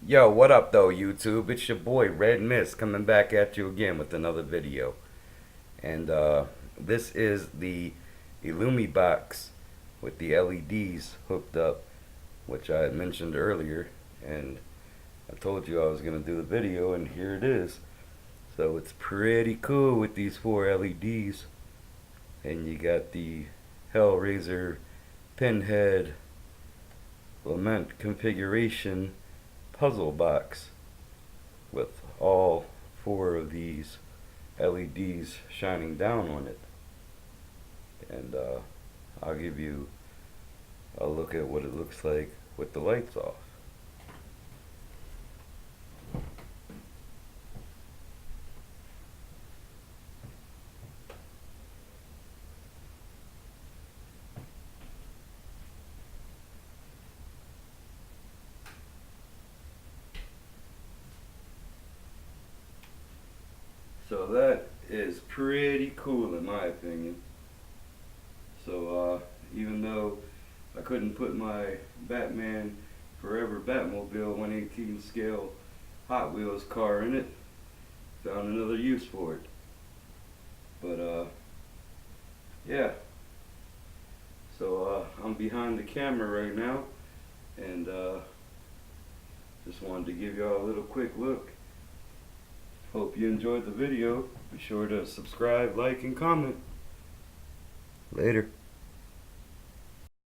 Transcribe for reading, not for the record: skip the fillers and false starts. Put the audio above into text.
Yo, what up though, YouTube? It's your boy Red Mist coming back at you again with another video. And this is the iLLumibox with the LEDs hooked up, which I had mentioned earlier. And I told you I was going to do the video, and here it is. So it's pretty cool with these four LEDs. And you got the Hellraiser pinhead lament configuration puzzle box with all four of these LEDs shining down on it. And I'll give you a look at what it looks like with the lights off. So that is pretty cool in my opinion. So even though I couldn't put my Batman Forever Batmobile 1/18 scale Hot Wheels car in it, found another use for it. But yeah. So I'm behind the camera right now, and just wanted to give y'all a little quick look. Hope you enjoyed the video. Be sure to subscribe, like, and comment. Later.